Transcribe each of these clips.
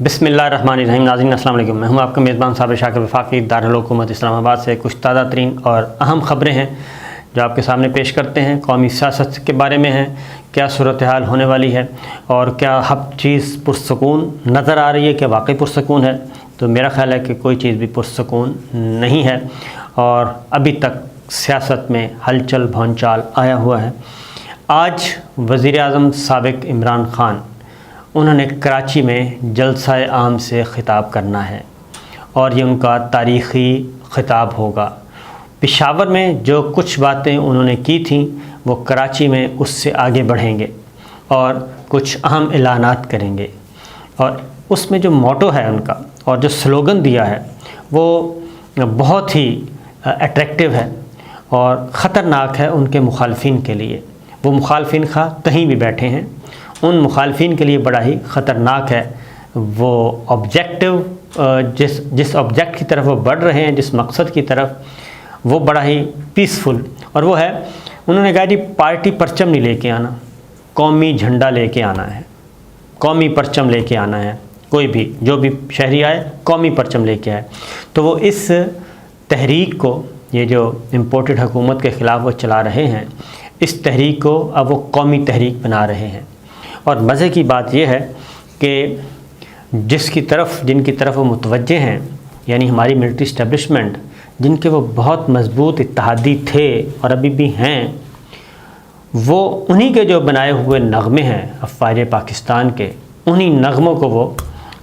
बिस्मिल्लाहिर्रहमानिर्रहीम। नाज़रीन अस्सलाम वालेकुम। मैं हूं आपका मेज़बान साबिर शाकिर वफाकी दारुल हुकूमत इस्लामाबाद से कुछ ताज़ा तरीन और अहम ख़बरें हैं जो आपके सामने पेश करते हैं। कौमी सियासत के बारे में है, क्या सूरत हाल होने वाली है और क्या हर चीज़ पुरसकून नज़र आ रही है, क्या वाकई पुरसकून है। तो मेरा ख़्याल है कि कोई चीज़ भी पुरसकून नहीं है और अभी तक सियासत में हलचल भौंचाल आया हुआ है। आज वज़ीर आज़म साबिक़ इमरान ख़ान उन्होंने कराची में जलसा आम से ख़िताब करना है और ये उनका तारीख़ी ख़िताब होगा। पेशावर में जो कुछ बातें उन्होंने की थी वो कराची में उससे आगे बढ़ेंगे और कुछ अहम ऐलानात करेंगे। और उसमें जो मोटो है उनका और जो स्लोगन दिया है वो बहुत ही अट्रैक्टिव है और ख़तरनाक है उनके मुखालफिन के लिए। वो मुखालफिन खा कहीं भी बैठे हैं, उन मुखालफिन के लिए बड़ा ही ख़तरनाक है। वो ऑब्जेक्टिव जिस ऑब्जेक्ट की तरफ वो बढ़ रहे हैं, जिस मकसद की तरफ, वो बड़ा ही पीसफुल और वो है, उन्होंने कहा जी पार्टी परचम नहीं लेके आना, कौमी झंडा लेके आना है, कौमी परचम लेके आना है। कोई भी जो भी शहरी आए कौमी परचम लेके आए। तो वो इस तहरीक को, ये जो इम्पोर्टेड हुकूमत के ख़िलाफ़ वो चला रहे हैं, इस तहरीक को अब वो कौमी तहरीक बना रहे हैं। और मज़े की बात यह है कि जिनकी तरफ वो मुतवज्जे हैं, यानी हमारी मिलिट्री इस्टेब्लिशमेंट, जिनके वो बहुत मजबूत इत्तेहादी थे और अभी भी हैं, वो उन्हीं के जो बनाए हुए नग़मे हैं अफ़वाज पाकिस्तान के, उन्हीं नग़मों को वो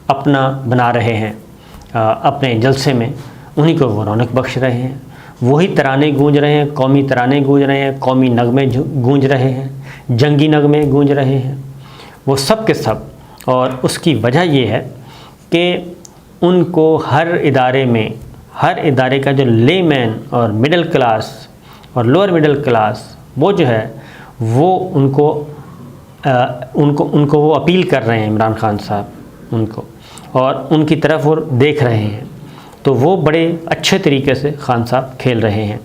अपना बना रहे हैं। अपने जलसे में उन्हीं को वो रौनक बख्श रहे हैं। वही तराने गूंज रहे हैं, कौमी तराने गूंज रहे हैं, कौमी नग़मे गूंज रहे हैं, जंगी नग़मे गूंज रहे हैं, वो सब के सब। और उसकी वजह ये है कि उनको हर इदारे में, हर इदारे का जो लेमैन और मिडिल क्लास और लोअर मिडिल क्लास, वो जो है वो उनको वो अपील कर रहे हैं, इमरान ख़ान साहब उनको, और उनकी तरफ वो देख रहे हैं। तो वो बड़े अच्छे तरीके से खान साहब खेल रहे हैं।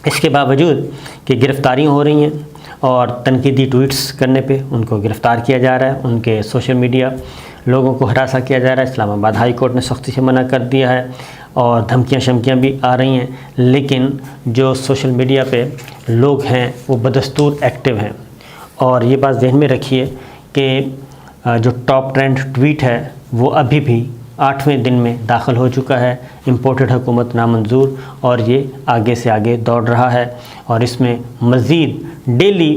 इसके बावजूद कि गिरफ़्तारियाँ हो रही हैं और तनकीदी ट्वीट्स करने पे उनको गिरफ़्तार किया जा रहा है, उनके सोशल मीडिया लोगों को हरासा किया जा रहा है। इस्लामाबाद हाई कोर्ट ने सख्ती से मना कर दिया है और धमकियाँ शमकियाँ भी आ रही हैं, लेकिन जो सोशल मीडिया पे लोग हैं वो बदस्तूर एक्टिव हैं। और ये बात ज़हन में रखिए कि जो टॉप ट्रेंड ट्वीट है वो अभी भी 8वें दिन में दाखिल हो चुका है। इम्पोर्टेड हुकूमत नामंजूर, और ये आगे से आगे दौड़ रहा है और इसमें मज़ीद डेली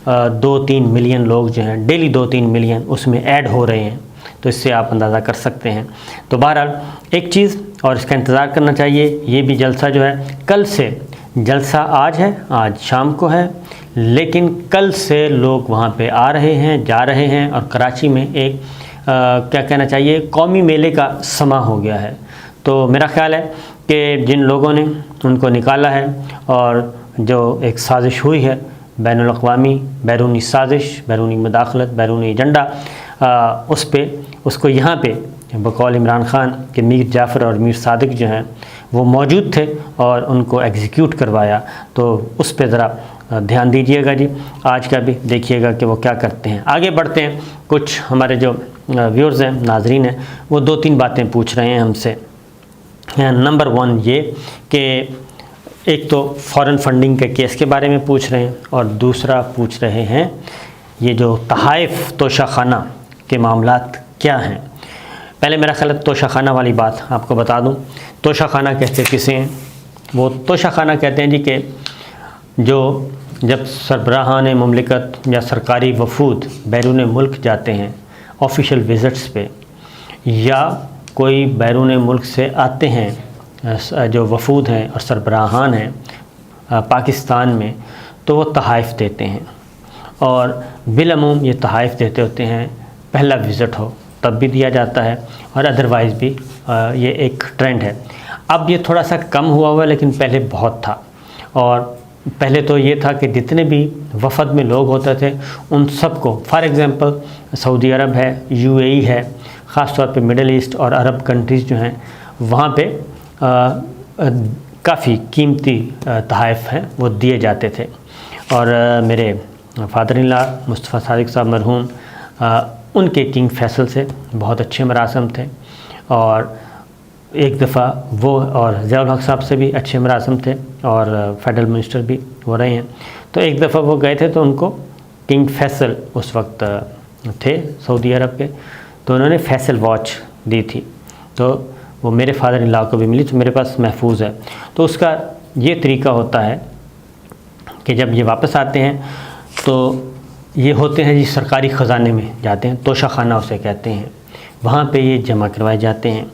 2-3 मिलियन लोग जो हैं, डेली 2-3 मिलियन उसमें ऐड हो रहे हैं। तो इससे आप अंदाज़ा कर सकते हैं। तो बहरहाल एक चीज़ और इसका इंतज़ार करना चाहिए, ये भी जलसा जो है कल से, जलसा आज है, आज शाम को है, लेकिन कल से लोग वहाँ पे आ रहे हैं, जा रहे हैं और कराची में एक क्या कहना चाहिए, कौमी मेले का समा हो गया है। तो मेरा ख़्याल है कि जिन लोगों ने उनको निकाला है और जो एक साजिश हुई है, बैनुल अक़वामी बैरूनी साजिश, बैरूनी मुदाखलत, बैरूनी एजेंडा, उस पे उसको यहाँ पे बकौल इमरान ख़ान के मीर जाफ़र और मीर सादिक जो हैं वो मौजूद थे और उनको एग्जीक्यूट करवाया। तो उस पे ज़रा ध्यान दीजिएगा जी। आज का भी देखिएगा कि वो क्या करते हैं। आगे बढ़ते हैं। कुछ हमारे जो व्यूअर्स हैं, नाजरीन हैं, वो 2-3 बातें पूछ रहे हैं हमसे। नंबर 1 ये कि एक तो फ़ॉरेन फंडिंग के केस के बारे में पूछ रहे हैं और दूसरा पूछ रहे हैं ये जो तहाइफ तोशाखाना के मामलात क्या हैं। पहले मेरा ख्याल है तोशाखाना वाली बात आपको बता दूं। तोशाखाना कहते किसे हैं? वो तोशाखाना कहते हैं जी कि जब सरबराहान मुमलिकत या सरकारी वफूद बैरून मुल्क जाते हैं ऑफिशियल विज़िट्स पे, या कोई बैरून मुल्क से आते हैं जो वफूद हैं और सरबराहान हैं पाकिस्तान में, तो वो तहाइफ देते हैं और बिलअमूम ये तहाइफ देते होते हैं। पहला विज़िट हो तब भी दिया जाता है और अदरवाइज़ भी ये एक ट्रेंड है। अब ये थोड़ा सा कम हुआ हुआ है, लेकिन पहले बहुत था। और पहले तो ये था कि जितने भी वफ़द में लोग होते थे उन सबको, फॉर एग्ज़ाम्पल सऊदी अरब है, UAE है, ख़ास तौर पे मिडल ईस्ट और अरब कंट्रीज़ जो हैं वहाँ पे काफ़ी कीमती तहाइफ हैं वो दिए जाते थे। और मेरे father in law Mustafa Sadiq साहब मरहूम, उनके किंग फैसल से बहुत अच्छे मरासम थे, और एक दफ़ा वो और ज़ियाउल हक साहब से भी अच्छे मरासम थे, और फेडरल मिनिस्टर भी हो रहे हैं। तो एक दफ़ा वो गए थे तो उनको किंग फैसल उस वक्त थे सऊदी अरब के, तो उन्होंने फैसल वॉच दी थी, तो वो मेरे फादर इन लॉ को भी मिली, तो मेरे पास महफूज है। तो उसका ये तरीका होता है कि जब ये वापस आते हैं तो ये होते हैं जी सरकारी ख़जाने में जाते हैं, तोशा खाना उसे कहते हैं, वहाँ पे ये जमा करवाए जाते हैं,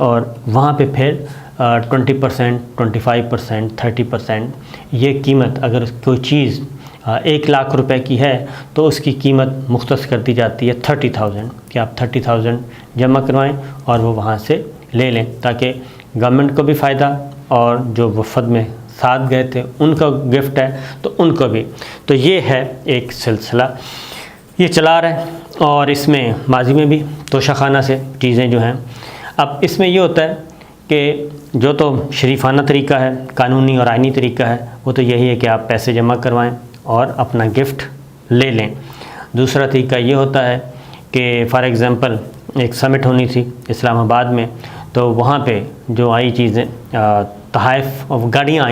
और वहाँ पे फिर 20%, 25%, 30% ये कीमत, अगर कोई चीज़ 1 लाख रुपए की है तो उसकी कीमत मुख्तस कर दी जाती है 30,000, कि आप 30,000 जमा करवाएं और वो वहाँ से ले लें, ताकि गवर्नमेंट को भी फ़ायदा और जो वफ़द में साथ गए थे उनका गिफ्ट है तो उनको भी। तो ये है एक सिलसिला ये चला रहा है, और इसमें माजी में भी तोशा खाना से चीज़ें जो हैं। अब इसमें ये होता है कि जो तो शरीफाना तरीका है, कानूनी और आइनी तरीका है, वो तो यही है कि आप पैसे जमा करवाएं और अपना गिफ्ट ले लें। दूसरा तरीका ये होता है कि फ़ॉर एग्ज़ाम्पल एक समिट होनी थी इस्लामाबाद में, तो वहाँ पे जो आई चीज़ें तहाइफ और गाड़ियाँ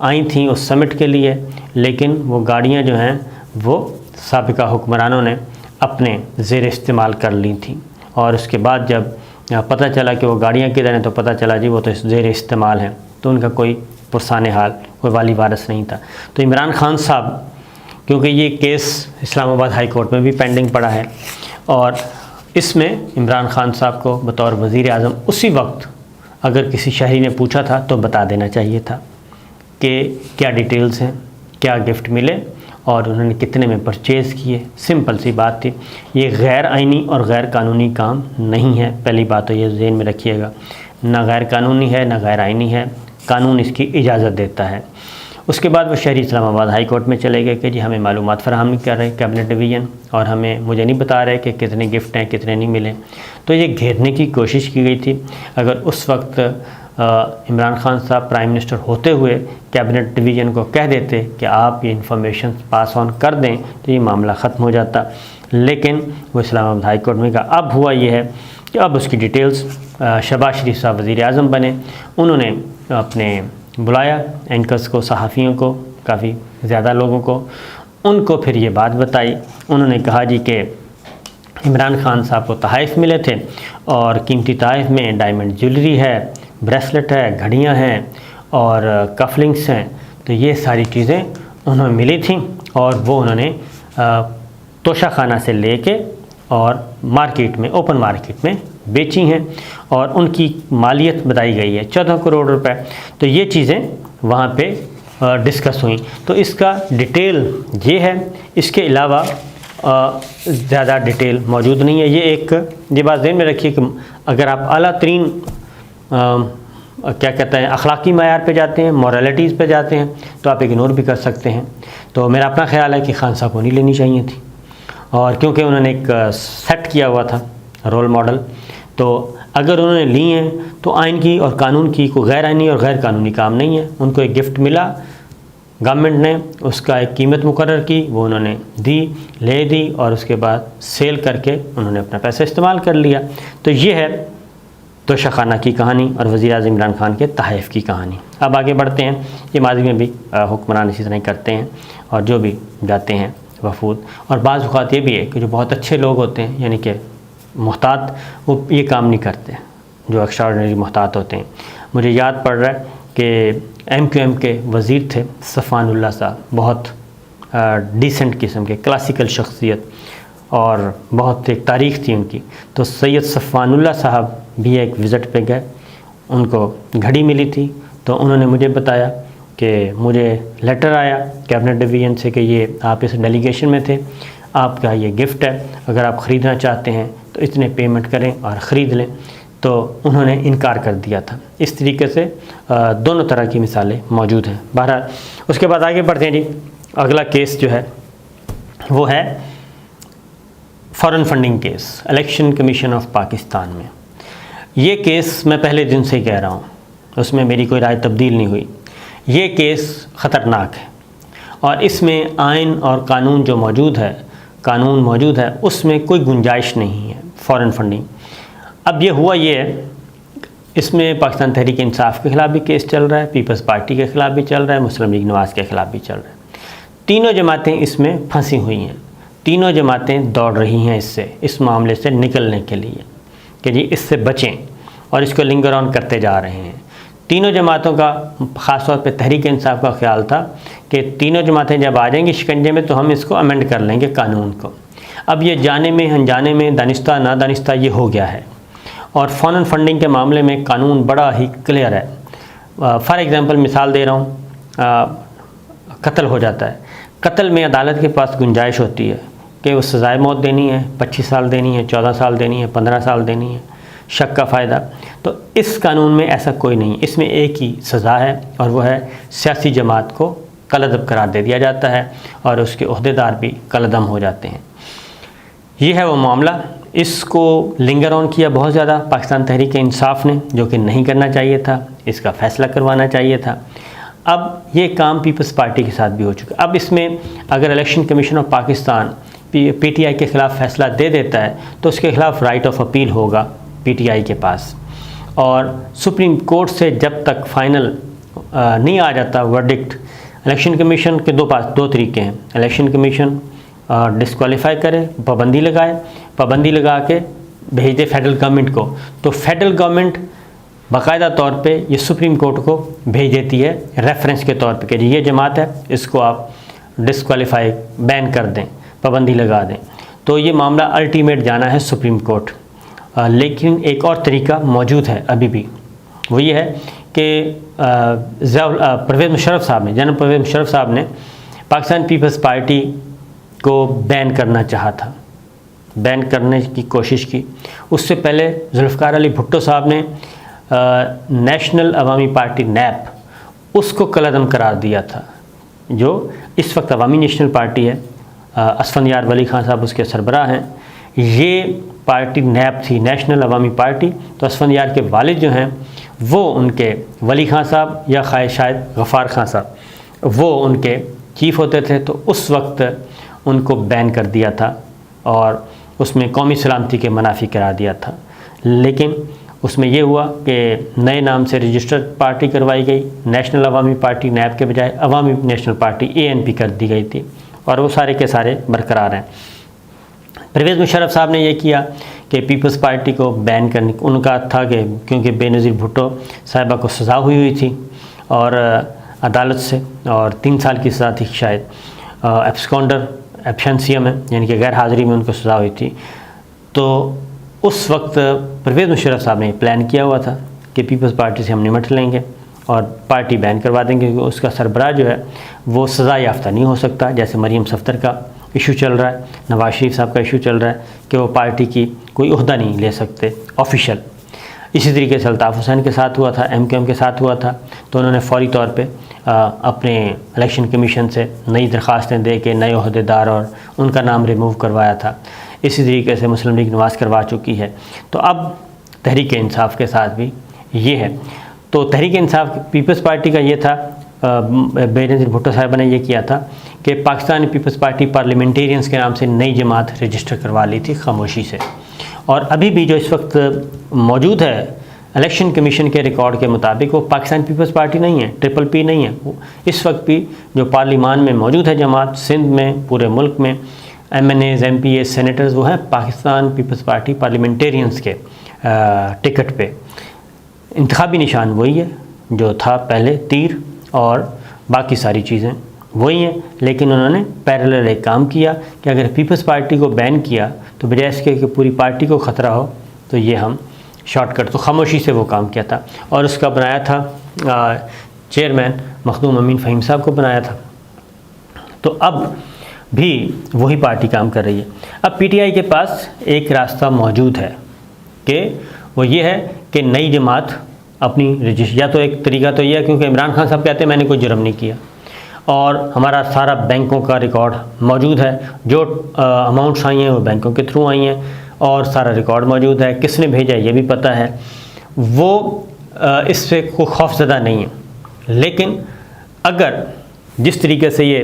आई थी उस समिट के लिए, लेकिन वो गाड़ियाँ जो हैं वो साबिका हुक्मरानों ने अपने ज़ेर इस्तेमाल कर ली थी, और उसके बाद जब पता चला कि वो गाड़ियाँ किधर हैं तो पता चला जी वो तो ज़ेर इस्तेमाल हैं, तो उनका कोई पुरसाने हाल, कोई वाली वारस नहीं था। तो इमरान खान साहब, क्योंकि ये केस इस्लामाबाद हाई कोर्ट में भी पेंडिंग पड़ा है, और इसमें इमरान खान साहब को बतौर वज़ीर आज़म उसी वक्त अगर किसी शहरी ने पूछा था तो बता देना चाहिए था कि क्या डिटेल्स हैं, क्या गिफ्ट मिले और उन्होंने कितने में परचेज़ किए। सिंपल सी बात थी। ये गैर आइनी और गैर कानूनी काम नहीं है, पहली बात तो ये ज़हन में रखिएगा, ना गैर कानूनी है ना गैर आइनी है, कानून इसकी इजाज़त देता है। उसके बाद वो शहरी इस्लामाबाद हाई कोर्ट में चले गए कि जी हमें मालूमात फराहम नहीं कर रहे कैबिनेट डिवीज़न, और मुझे नहीं बता रहे कि कितने गिफ्ट हैं कितने नहीं मिले। तो ये घेरने की कोशिश की गई थी। अगर उस वक्त इमरान खान साहब प्राइम मिनिस्टर होते हुए कैबिनेट डिवीज़न को कह देते कि आप ये इंफॉर्मेशन पास ऑन कर दें तो ये मामला ख़त्म हो जाता, लेकिन वो इस्लामाबाद हाई कोर्ट में कहा। अब हुआ ये है कि अब उसकी डिटेल्स शहबाज शरीफ साहब वज़ीर आज़म बने, उन्होंने अपने बुलाया एंकर्स को, सहाफ़ियों को, काफ़ी ज़्यादा लोगों को, उनको फिर ये बात बताई। उन्होंने कहा जी कि इमरान खान साहब को तहाइफ मिले थे, और कीमती तहाइफ में डायमंड ज्वेलरी है, ब्रेसलेट है, घड़ियां हैं और कफलिंग्स हैं। तो ये सारी चीज़ें उन्हें मिली थी, और वो उन्होंने तोशा खाना से लेके और मार्केट में, ओपन मार्केट में बेची हैं, और उनकी मालियत बताई गई है 14 करोड़ रुपए। तो ये चीज़ें वहाँ पे डिस्कस हुई। तो इसका डिटेल ये है, इसके अलावा ज़्यादा डिटेल मौजूद नहीं है। ये बात ध्यान में रखिए कि अगर आप आला तरीन क्या कहते हैं अखलाकी मयार पे जाते हैं, मॉरलिटीज़ पे जाते हैं, तो आप इग्नोर भी कर सकते हैं। तो मेरा अपना ख्याल है कि खान साहब को नहीं लेनी चाहिए थी, और क्योंकि उन्होंने एक सेट किया हुआ था रोल मॉडल, तो अगर उन्होंने ली हैं तो आइन की और कानून की कोई गैर आइनी और गैर कानूनी काम नहीं है। उनको एक गिफ्ट मिला, गवर्नमेंट ने उसका एक कीमत मुकर्रर की, वो उन्होंने ले दी, और उसके बाद सेल करके उन्होंने अपना पैसा इस्तेमाल कर लिया। तो ये है तोशा खाना की कहानी और वज़ीर आज़म इमरान खान के तहाइफ की कहानी। अब आगे बढ़ते हैं। ये माजी में भी हुक्मरान इसी तरह करते हैं, और जो भी जाते हैं वफूद, और बाज़ औक़ात ये भी है कि जो बहुत अच्छे लोग होते हैं, यानी कि मुहतात, वो ये काम नहीं करते जो एक्स्ट्राऑर्डिनरी मुहतात होते हैं। मुझे याद पड़ रहा है कि MQM के वज़ीर थे सफ़ानुल्लाह साहब, बहुत डिसेंट किस्म के, क्लासिकल शख्सियत, और बहुत एक तारीख़ थी उनकी। तो सैयद सफ़ानुल्लाह साहब भी एक विज़िट पे गए, उनको घड़ी मिली थी, तो उन्होंने मुझे बताया कि मुझे लेटर आया कैबिनेट डिवीज़न से कि ये आप इस डेलीगेशन में थे, आपका ये गिफ्ट है, अगर आप ख़रीदना चाहते हैं तो इतने पेमेंट करें और ख़रीद लें। तो उन्होंने इनकार कर दिया था। इस तरीके से दोनों तरह की मिसालें मौजूद हैं। बहरहाल उसके बाद आगे बढ़ते हैं जी। अगला केस जो है वो है foreign funding case, election commission of Pakistan में। ये केस मैं पहले दिन से ही कह रहा हूँ, उसमें मेरी कोई राय तब्दील नहीं हुई। ये केस ख़तरनाक है, और इसमें आइन और कानून जो मौजूद है कानून मौजूद है उसमें कोई गुंजाइश नहीं है फ़ॉरेन फंडिंग। अब ये हुआ ये है, इसमें पाकिस्तान तहरीक इंसाफ के ख़िलाफ़ भी केस चल रहा है, पीपल्स पार्टी के ख़िलाफ़ भी चल रहा है, मुस्लिम लीग नवाज़ के ख़िलाफ़ भी चल रहा है। तीनों जमातें इसमें फंसी हुई हैं, तीनों जमातें दौड़ रही हैं इस मामले से निकलने के लिए कि जी इससे बचें, और इसको लिंगर ऑन करते जा रहे हैं। तीनों जमातों का, ख़ास तौर पे तहरीक इंसाफ का ख्याल था कि तीनों जमातें जब आ जाएंगी शिकंजे में तो हम इसको अमेंड कर लेंगे कानून को। अब ये जाने में अनजाने में, दानिस्ता नादानिस्ता ये हो गया है। और फ़ॉरेन फंडिंग के मामले में कानून बड़ा ही क्लियर है। फॉर एग्ज़ाम्पल मिसाल दे रहा हूँ, कत्ल हो जाता है, कत्ल में अदालत के पास गुंजाइश होती है कि वो सज़ाए मौत देनी है, 25 साल देनी है, 14 साल देनी है, 15 साल देनी है, शक का फ़ायदा। तो इस कानून में ऐसा कोई नहीं, इसमें एक ही सज़ा है और वह है सियासी जमात को कलअदब करार दे दिया जाता है और उसके अहदेदार भी कलअदम हो जाते हैं। ये है वो मामला। इसको लिंगर ऑन किया बहुत ज़्यादा पाकिस्तान तहरीक इंसाफ ने, जो कि नहीं करना चाहिए था, इसका फ़ैसला करवाना चाहिए था। अब ये काम पीपल्स पार्टी के साथ भी हो चुका। अब इसमें अगर election commission of Pakistan PTI के ख़िलाफ़ फ़ैसला दे देता है तो उसके ख़िलाफ़ राइट ऑफ अपील होगा पीटीआई के पास, और सुप्रीम कोर्ट से जब तक फाइनल नहीं आ जाता वर्डिक्ट, इलेक्शन कमीशन के दो तरीके हैं। इलेक्शन कमीशन डिस्क्वालीफाई करे, पाबंदी लगाए, पाबंदी लगा के भेज दे फेडरल गवर्नमेंट को, तो फेडरल गवर्नमेंट बाकायदा तौर पे ये सुप्रीम कोर्ट को भेज देती है रेफरेंस के तौर पे कि ये जमात है, इसको आप डिस्क्वालीफाई बैन कर दें, पाबंदी लगा दें। तो ये मामला अल्टीमेट जाना है सुप्रीम कोर्ट। लेकिन एक और तरीका मौजूद है अभी भी, वो ये है कि परवेज़ मुशर्रफ साहब ने, जनरल परवेज़ मुशर्रफ साहब ने पाकिस्तान पीपल्स पार्टी को बैन करना चाहा था, बैन करने की कोशिश की। उससे पहले जुल्फ़िकार अली भुट्टो साहब ने नेशनल अवामी पार्टी नैप उसको कलअदम करार दिया था, जो इस वक्त अवामी नेशनल पार्टी है। असफंदियार वली खान साहब उसके सरबराह हैं। ये पार्टी नैप थी, नेशनल अवामी पार्टी। तो असफंदियार के वालिद जो हैं वो उनके वली खान साहब या शायद गफ़ार खान साहब, वो उनके चीफ़ होते थे। तो उस वक्त उनको बैन कर दिया था और उसमें कौमी सलामती के मनाफी करार दिया था। लेकिन उसमें यह हुआ कि नए नाम से रजिस्टर्ड पार्टी करवाई गई, नेशनल अवामी पार्टी नैब के बजाय अवामी नेशनल पार्टी ANP कर दी गई थी, और वो सारे के सारे बरकरार हैं। परवेज़ मुशर्रफ साहब ने यह किया कि पीपल्स पार्टी को बैन करने, उनका था कि क्योंकि बेनज़ीर भुट्टो साहिबा को सज़ा हुई थी और अदालत से, और 3 साल की सज़ा थी शायद, एब्सकॉन्डर एब्सेंशिया में, यानी कि गैर हाज़िरी में उनको सज़ा हुई थी। तो उस वक्त परवेज़ मुशर्रफ साहब ने प्लान किया हुआ था कि पीपल्स पार्टी से हम निमट लेंगे और पार्टी बैन करवा देंगे, क्योंकि उसका सरबराह जो है वो सज़ा याफ्ता नहीं हो सकता। जैसे मरीम सफ़दर का इशू चल रहा है, नवाज़ शरीफ साहब का इशू चल रहा है कि वो पार्टी की कोई ओहदा नहीं ले सकते ऑफिशियल। इसी तरीके से अल्ताफ़ हुसैन के साथ हुआ था, MKM के साथ हुआ था। तो उन्होंने फ़ौरी तौर पे अपने इलेक्शन कमीशन से नई दरख्वास्तें दे के नए ओहदेदार और उनका नाम रिमूव करवाया था। इसी तरीके से मुस्लिम लीग नवाज़ करवा चुकी है। तो अब तहरीक इंसाफ के साथ भी ये है। तो तहरीक इंसाफ पीपल्स पार्टी का ये था, बेनज़ीर भुट्टो साहब ने यह किया था कि पाकिस्तान पीपल्स पार्टी पार्लियामेंटेरियंस के नाम से नई जमात रजिस्टर करवा ली थी खामोशी से। और अभी भी जो इस वक्त मौजूद है इलेक्शन कमीशन के रिकॉर्ड के मुताबिक वो पाकिस्तान पीपल्स पार्टी नहीं है, PPP नहीं है। इस वक्त भी जो पार्लिमान में मौजूद है जमात, सिंध में, पूरे मुल्क में MNAs, MPAs, सेनेटर्स, वो हैं पाकिस्तान पीपल्स पार्टी पार्लियामेंटेरियंस के टिकट पे। इंतखाबी निशान वही है जो था पहले, तीर और बाकी सारी चीज़ें वही हैं। लेकिन उन्होंने पैरेलल एक काम किया कि अगर पीपल्स पार्टी को बैन किया तो बजाय इसके कि पूरी पार्टी को ख़तरा हो, तो ये हम शॉर्टकट, तो खामोशी से वो काम किया था। और उसका बनाया था चेयरमैन मखदूम अमीन फ़हीम साहब को बनाया था। तो अब भी वही पार्टी काम कर रही है। अब PTI के पास एक रास्ता मौजूद है कि वो ये है कि नई जमात अपनी रजिस्टर, या तो एक तरीका तो ये है क्योंकि इमरान खान साहब कहते हैं मैंने कोई जुर्म नहीं किया और हमारा सारा बैंकों का रिकॉर्ड मौजूद है, जो अमाउंट्स आई हैं वो बैंकों के थ्रू आई हैं और सारा रिकॉर्ड मौजूद है, किसने भेजा ये भी पता है, वो इससे कोई खौफज़दा नहीं है। लेकिन अगर जिस तरीके से ये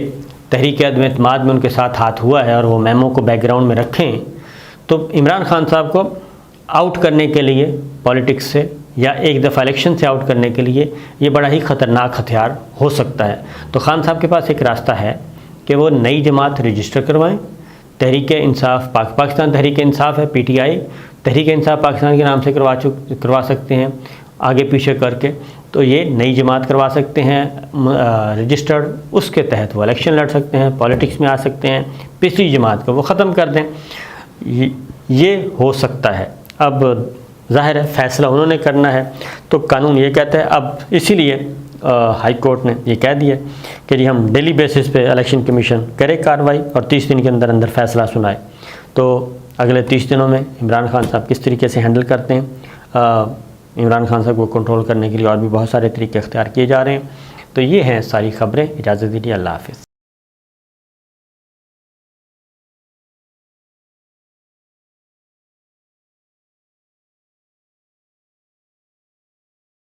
तहरीक अदम एतमाद में उनके साथ हाथ हुआ है और वो मेमो को बैकग्राउंड में रखें, तो इमरान खान साहब को आउट करने के लिए पॉलिटिक्स से या एक दफ़ा इलेक्शन से आउट करने के लिए ये बड़ा ही ख़तरनाक हथियार हो सकता है। तो खान साहब के पास एक रास्ता है कि वो नई जमात रजिस्टर करवाएं। तहरीक इंसाफ पाकिस्तान तहरीक इंसाफ है, PTI तहरीक इंसाफ पाकिस्तान के नाम से करवा सकते हैं आगे पीछे करके। तो ये नई जमात करवा सकते हैं रजिस्टर्ड, उसके तहत वो इलेक्शन लड़ सकते हैं, पॉलिटिक्स में आ सकते हैं। पिछली जमात को वो ख़त्म कर दें, ये हो सकता है। अब ज़ाहिर है फैसला उन्होंने करना है, तो कानून ये कहता है। अब इसीलिए हाई कोर्ट ने ये कह दिया कि जी हम डेली बेसिस पे इलेक्शन कमीशन करे कार्रवाई और 30 दिन के अंदर अंदर फ़ैसला सुनाए। तो अगले 30 दिनों में इमरान खान साहब किस तरीके से हैंडल करते हैं, इमरान खान साहब को कंट्रोल करने के लिए और भी बहुत सारे तरीके अख्तियार किए जा रहे हैं। तो ये हैं सारी ख़बरें। इजाज़त दीजिए, अल्लाह हाफ़िज़।